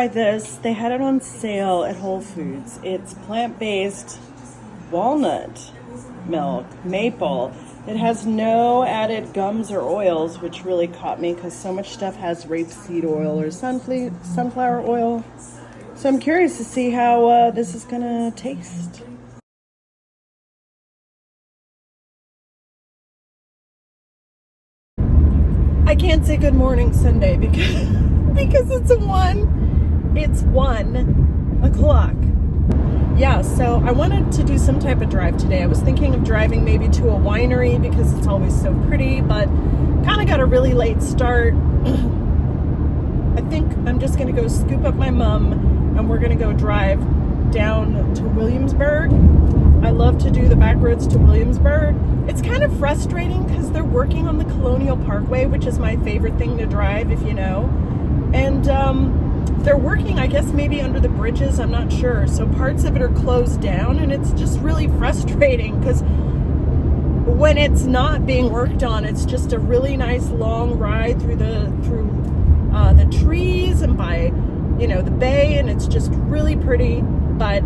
try this. They had it on sale at Whole Foods. It's plant-based walnut milk, maple. It has no added gums or oils, which really caught me because so much stuff has rapeseed oil or sunflower oil. So I'm curious to see how this is gonna taste. I can't say good morning Sunday because it's 1 o'clock. Yeah, so I wanted to do some type of drive today. I was thinking of driving maybe to a winery because it's always so pretty, but kind of got a really late start. I think I'm just going to go scoop up my mom and we're going to go drive down to Williamsburg. I love to do the back roads to Williamsburg. It's kind of frustrating because they're working on the Colonial Parkway, which is my favorite thing to drive, if you know. And they're working, I guess, maybe under the bridges, I'm not sure. So parts of it are closed down, and it's just really frustrating because when it's not being worked on, it's just a really nice long ride through the trees and by, you know, the bay, and it's just really pretty. But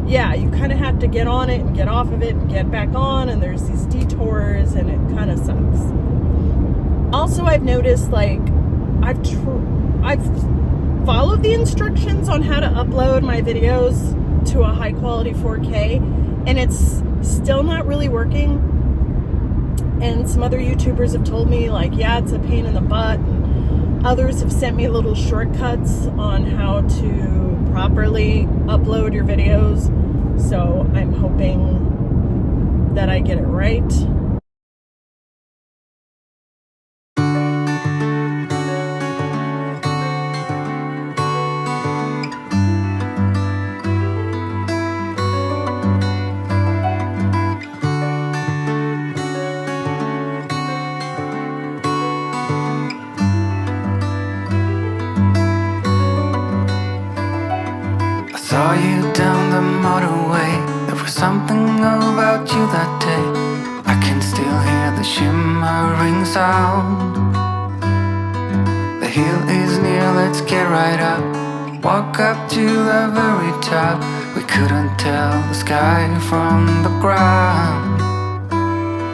yeah, you kind of have to get on it and get off of it and get back on, and there's these detours, and it kind of sucks. Also, I've noticed, like, I've followed the instructions on how to upload my videos to a high quality 4K, and it's still not really working. And some other YouTubers have told me, like, yeah, it's a pain in the butt, and others have sent me little shortcuts on how to properly upload your videos. So I'm hoping that I get it right. Saw you down the motorway. There was something about you that day. I can still hear the shimmering sound. The hill is near, let's get right up. Walk up to the very top. We couldn't tell the sky from the ground.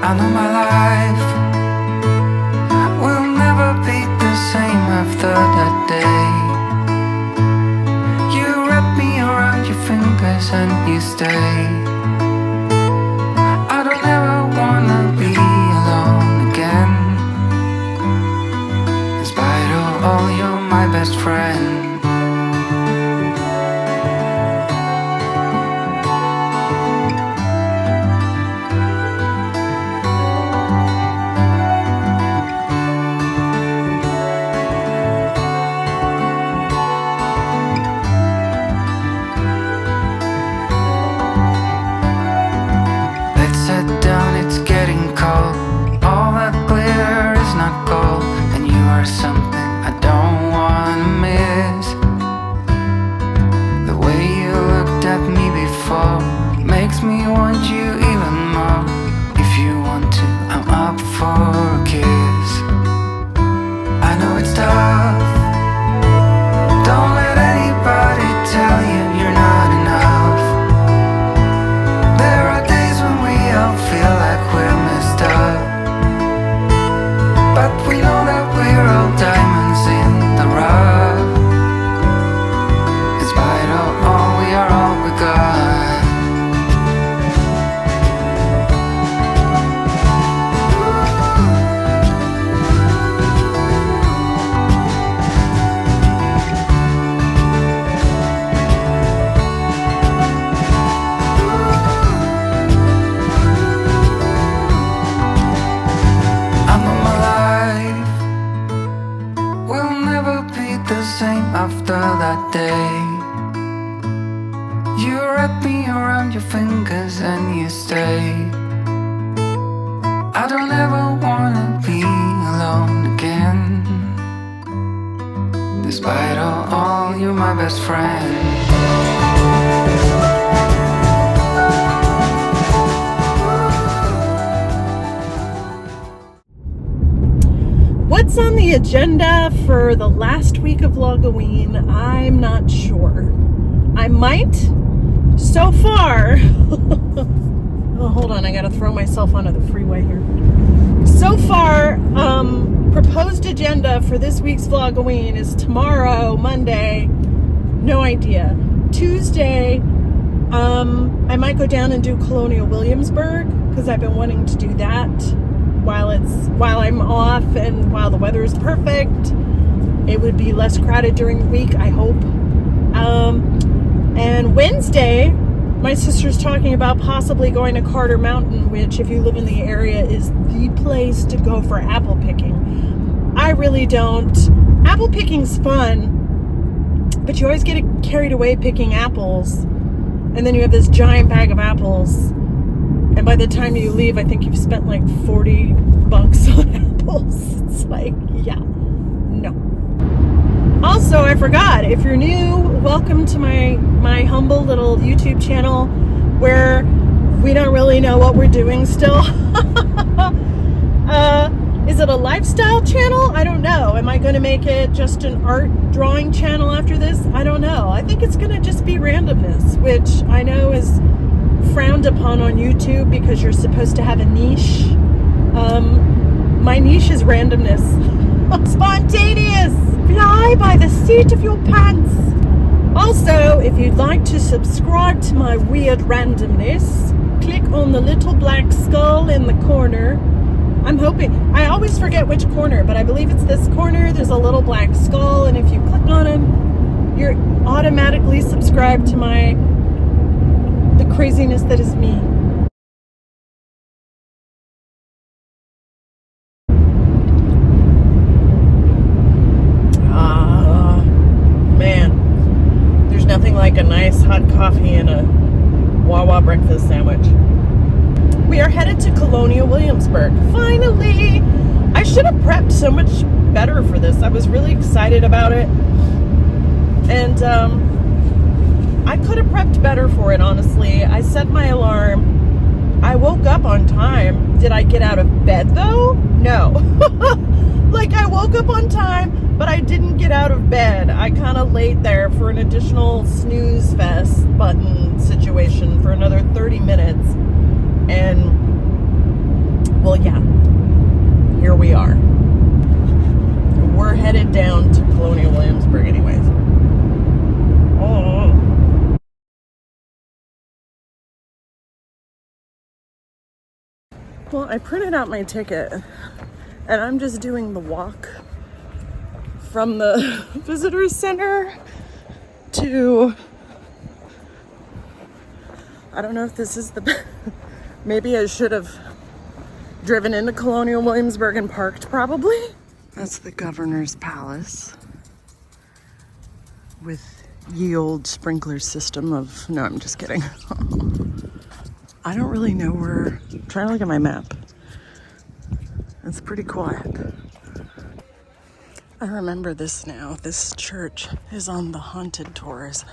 I know my life will never be the same after that day. Fingers and you stay. I don't ever wanna be alone again. In spite of all, you're my best friend. Something I don't wanna miss. The way you looked at me before makes me want you even more. If you want to, I'm up for a kiss. I know it's tough. Don't let anybody tell you you're not enough. There are days when we all feel like we're messed up, but we know that we're all diamonds in the rough. In spite of all, we are all we got. After that day, you wrap me around your fingers and you stay. I don't ever wanna be alone again. Despite all, you're my best friend. What's on the agenda for the last week of Vlogoween? I'm not sure. I might. So far, oh, hold on, I gotta throw myself onto the freeway here. So far, proposed agenda for this week's Vlogoween is tomorrow, Monday, no idea. Tuesday, I might go down and do Colonial Williamsburg because I've been wanting to do that while I'm off and while the weather is perfect. It would be less crowded during the week, I hope. And Wednesday, my sister's talking about possibly going to Carter Mountain, which, if you live in the area, is the place to go for apple picking. I really don't. Apple picking's fun, but you always get carried away picking apples, and then you have this giant bag of apples, and by the time you leave, I think you've spent like $40 on apples. It's like, yeah, no. Also, I forgot, if you're new, welcome to my humble little YouTube channel where we don't really know what we're doing still. Is it a lifestyle channel? I don't know. Am I going to make it just an art drawing channel after this? I don't know. I think it's going to just be randomness, which I know is frowned upon on YouTube because you're supposed to have a niche. My niche is randomness. Spontaneous! Fly by the seat of your pants! Also, if you'd like to subscribe to my weird randomness, click on the little black skull in the corner. I'm hoping, I always forget which corner, but I believe it's this corner. There's a little black skull, and if you click on him, you're automatically subscribed to the craziness that is me. Man, there's nothing like a nice hot coffee and a Wawa breakfast sandwich. We are headed to Colonial Williamsburg. Finally! I should have prepped so much better for this. I was really excited about it. And I could have prepped better for it, honestly. I set my alarm. I woke up on time. Did I get out of bed, though? No. Like, I woke up on time, but I didn't get out of bed. I kind of laid there for an additional snooze fest button situation for another 30 minutes. And, well, yeah, here we are. We're headed down to Colonial Williamsburg anyways. Oh. Well, I printed out my ticket, and I'm just doing the walk from the visitor center to, I don't know if this is the maybe I should have driven into Colonial Williamsburg and parked, probably. That's the governor's palace with ye old sprinkler system of, no, I'm just kidding. I don't really know where, I'm trying to look at my map. It's pretty quiet. I remember this now. This church is on the haunted tours.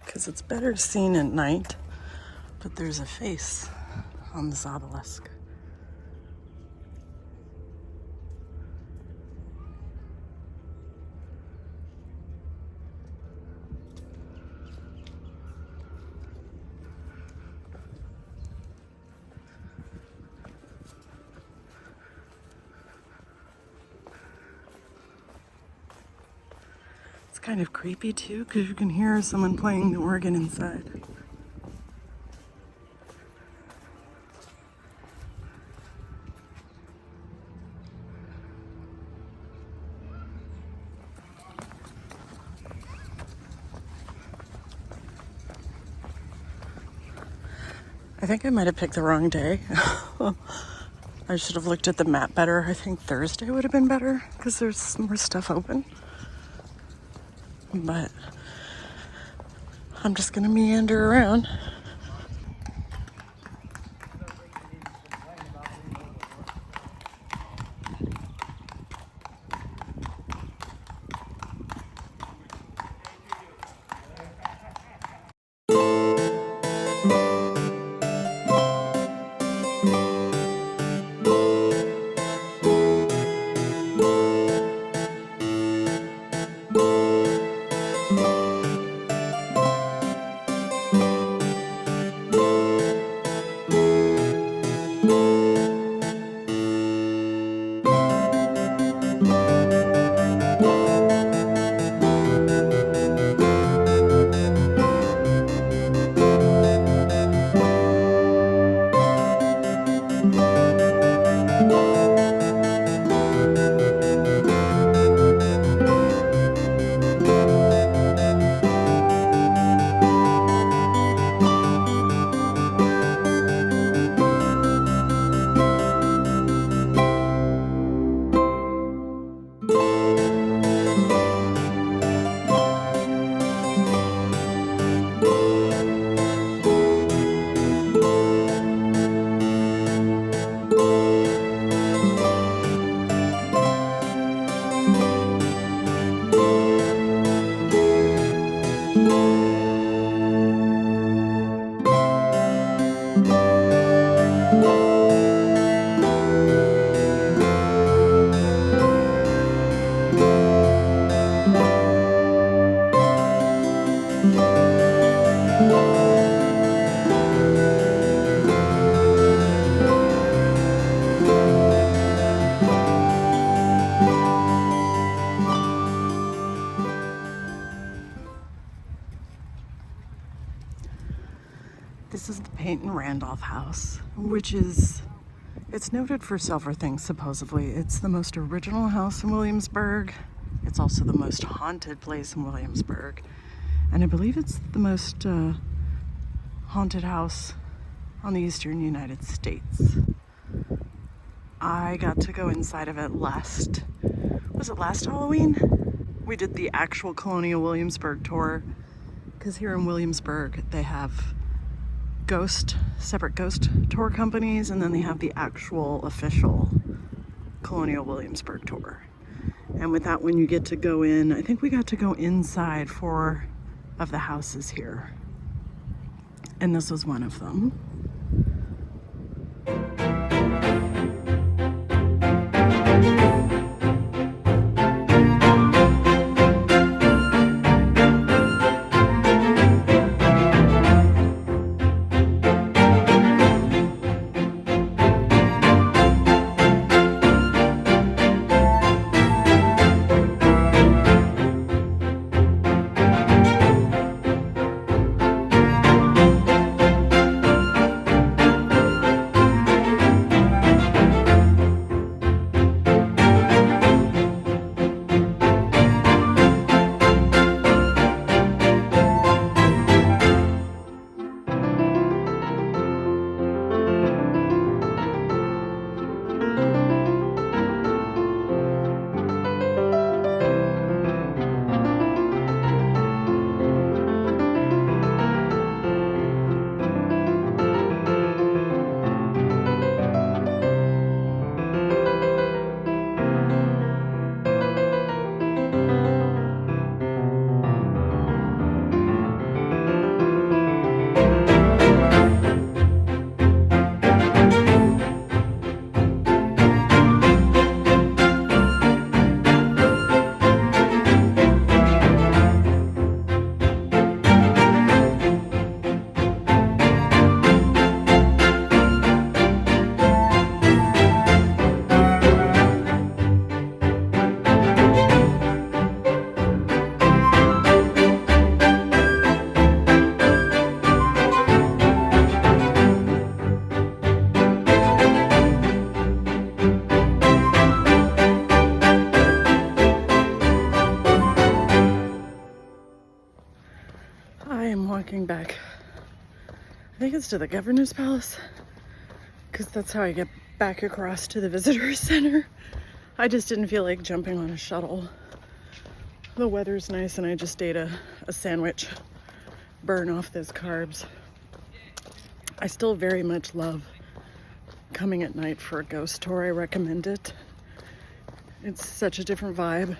Because it's better seen at night, but there's a face on this obelisk. It's kind of creepy too, because you can hear someone playing the organ inside. I think I might have picked the wrong day. I should have looked at the map better. I think Thursday would have been better because there's more stuff open. But I'm just gonna meander around. Peyton Randolph house, which is, it's noted for several things supposedly. It's the most original house in Williamsburg. It's also the most haunted place in Williamsburg. And I believe it's the most haunted house on the eastern United States. I got to go inside of it last Halloween? We did the actual Colonial Williamsburg tour, because here in Williamsburg they have separate ghost tour companies, and then they have the actual official Colonial Williamsburg tour. And with that one you get to go in, I think we got to go inside 4 of the houses here. And this was one of them. Walking back, I think it's to the governor's palace, because that's how I get back across to the visitor center. I just didn't feel like jumping on a shuttle. The weather's nice and I just ate a sandwich, burn off those carbs. I still very much love coming at night for a ghost tour. I recommend it. It's such a different vibe.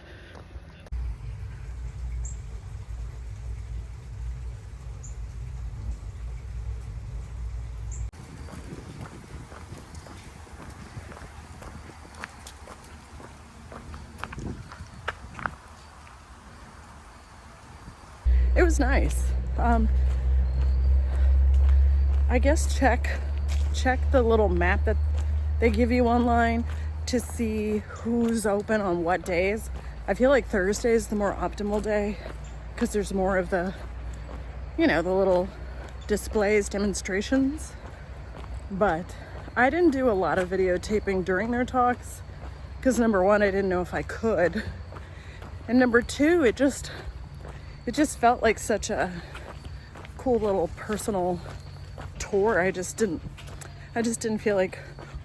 It was nice. I guess check the little map that they give you online to see who's open on what days. I feel like Thursday is the more optimal day because there's more of the, the little displays, demonstrations. But I didn't do a lot of videotaping during their talks because number one, I didn't know if I could. And number two, it just felt like such a cool little personal tour. I just didn't feel like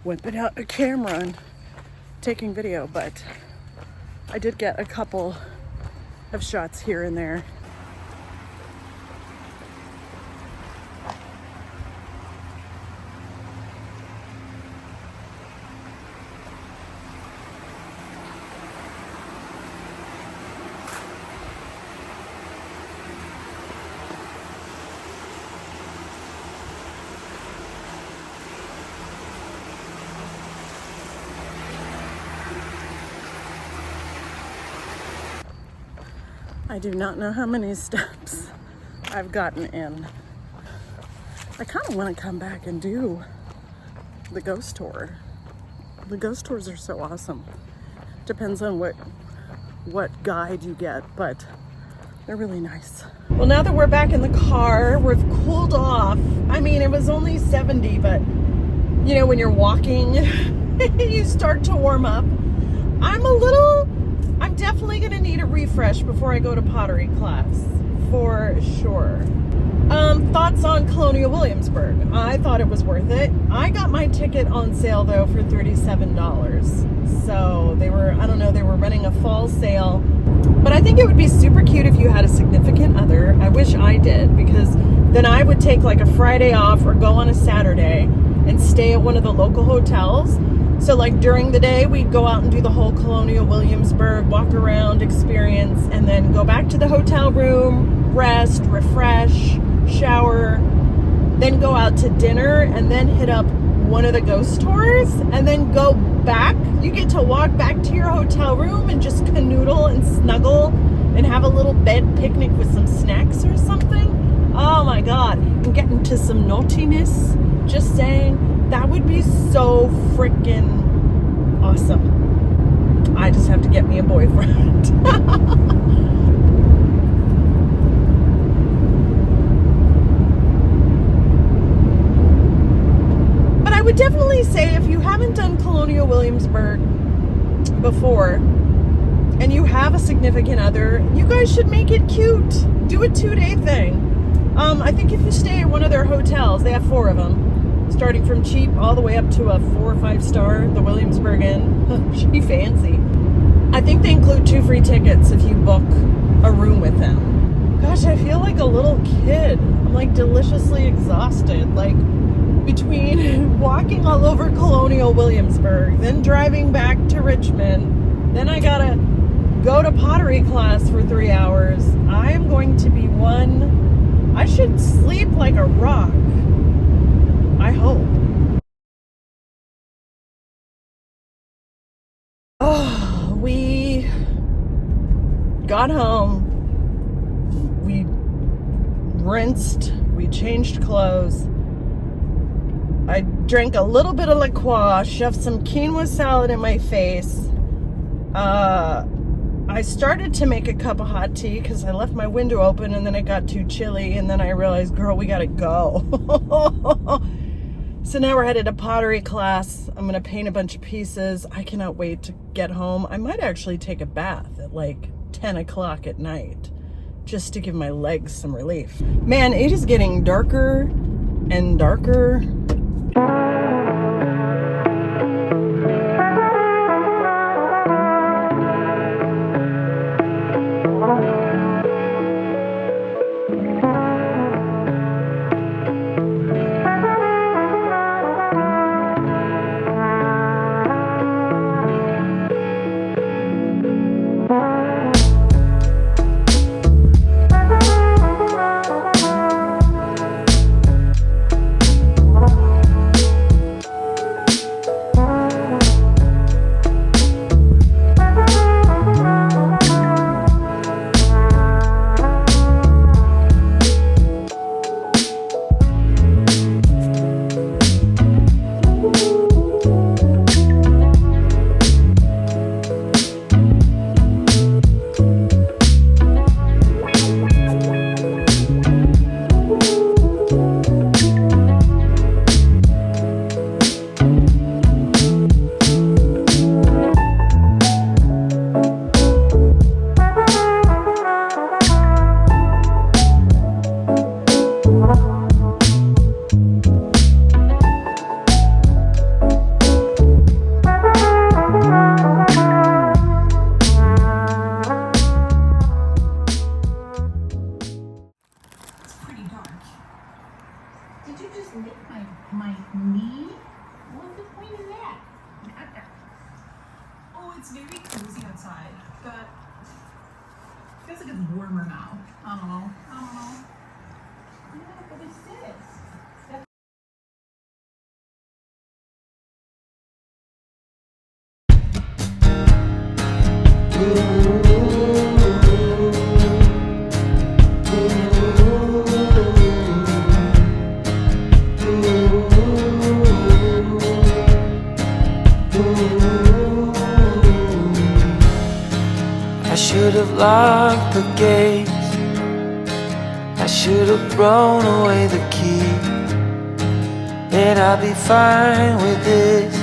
whipping out a camera and taking video, but I did get a couple of shots here and there. I do not know how many steps I've gotten in. I kind of want to come back and do the ghost tour. The ghost tours are so awesome. Depends on what guide you get, but they're really nice. Well, now that we're back in the car, we've cooled off. I mean, it was only 70, but you know, when you're walking, you start to warm up. I'm definitely going to need a refresh before I go to pottery class, for sure. Thoughts on Colonial Williamsburg? I thought it was worth it. I got my ticket on sale though for $37. So they were running a fall sale. But I think it would be super cute if you had a significant other. I wish I did, because then I would take like a Friday off or go on a Saturday and stay at one of the local hotels. So like during the day, we'd go out and do the whole Colonial Williamsburg walk around experience, and then go back to the hotel room, rest, refresh, shower, then go out to dinner, and then hit up one of the ghost tours, and then go back. You get to walk back to your hotel room and just canoodle and snuggle and have a little bed picnic with some snacks or something. Oh my God. And get into some naughtiness. Just saying. That would be so freaking awesome. I just have to get me a boyfriend. But I would definitely say, if you haven't done Colonial Williamsburg before and you have a significant other, you guys should make it cute. Do a 2-day thing. I think if you stay at one of their hotels, they have 4 of them, starting from cheap all the way up to a 4 or 5 star, the Williamsburg Inn. Should be fancy. I think they include 2 free tickets if you book a room with them. Gosh, I feel like a little kid. I'm like deliciously exhausted. Like between walking all over Colonial Williamsburg, then driving back to Richmond, then I gotta go to pottery class for 3 hours. I am going to be I should sleep like a rock. I hope. Oh, we got home. We rinsed. We changed clothes. I drank a little bit of La Croix, shoved some quinoa salad in my face. I started to make a cup of hot tea because I left my window open, and then it got too chilly, and then I realized, girl, we gotta go. So now we're headed to pottery class. I'm gonna paint a bunch of pieces. I cannot wait to get home. I might actually take a bath at like 10 o'clock at night just to give my legs some relief. Man, it is getting darker and darker. my knee? What's the point of that? Oh, it's very cozy outside, but it feels like it's warmer now. I don't know. Yeah, but it's this. I should have locked the gates I should have thrown away the key, and I'll be fine with this,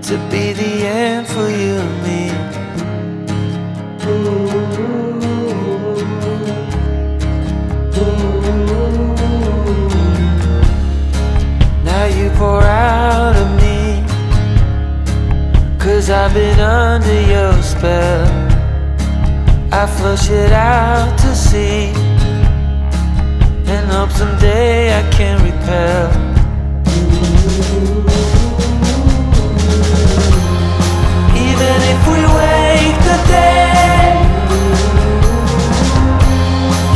to be the end for you and me. Now you pour out of me, 'cause I've been under your spell. I flush it out to sea, and hope someday I can repel. Even if we wake the dead,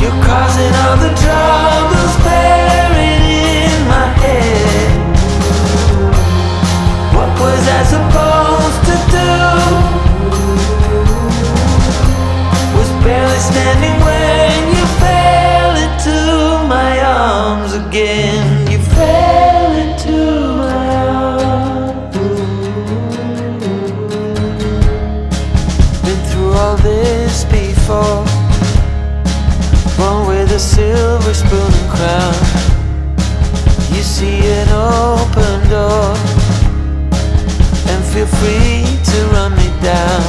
you're causing all the troubles buried in my head. What was I supposed to do? Was barely standing when you fell into my arms again. You fell into my arms. Been through all this before, one with a silver spoon and crown. You see an open door, and feel free to run me down.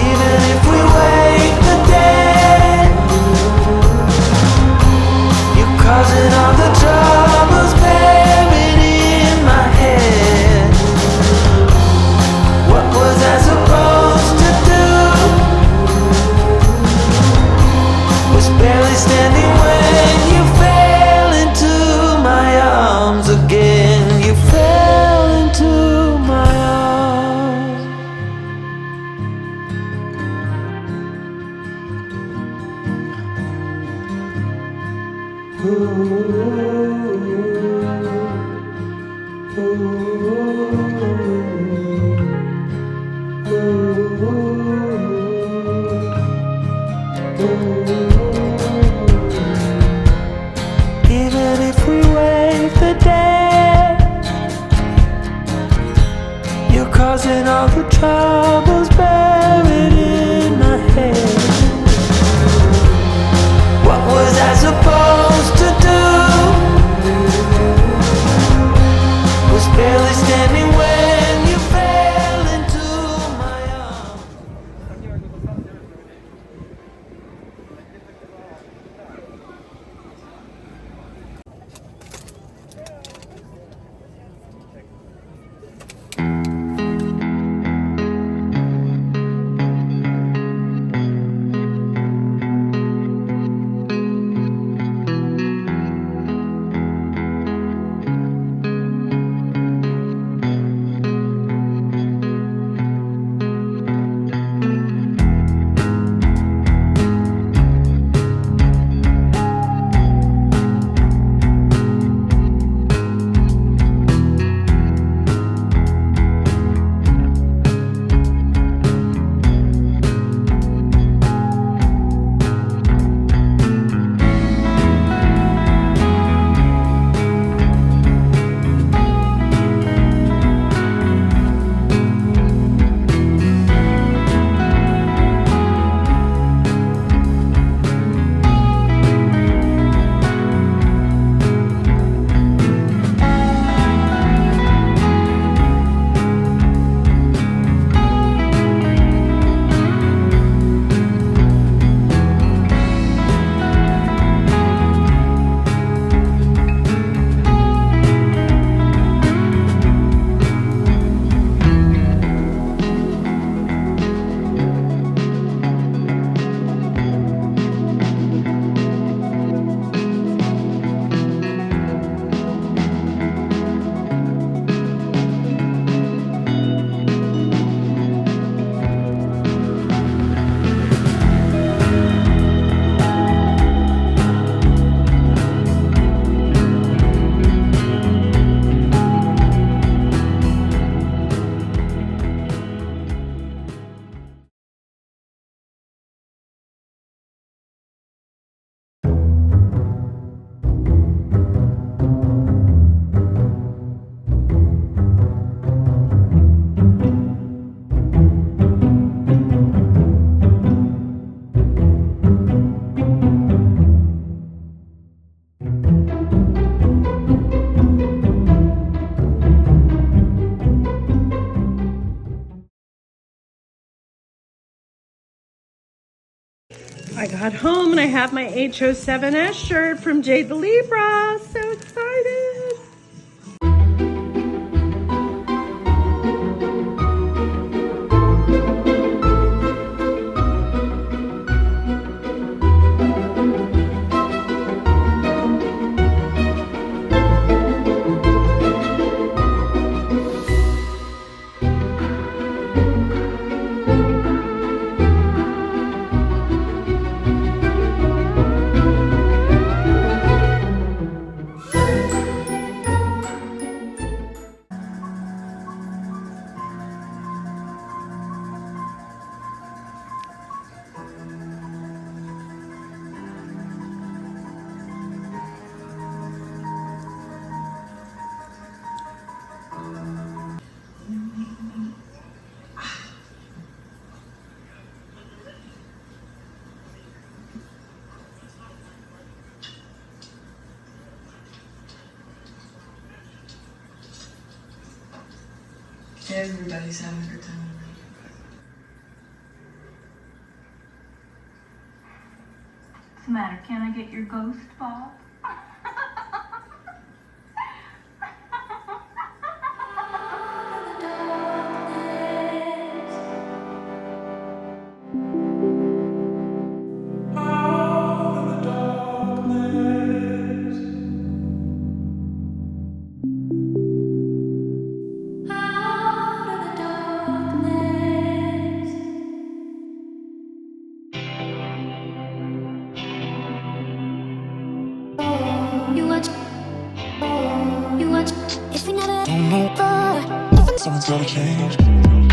Even if we wake the dead, you're causing all the troubles buried in my head. What was I supposed to do? Was barely standing when you fell. got home and I have my HO7S shirt from Jade the Libra. So excited. Everybody's having a good time. What's the matter? Can I get your ghost, Bob? If we never don't know, someone's gotta change.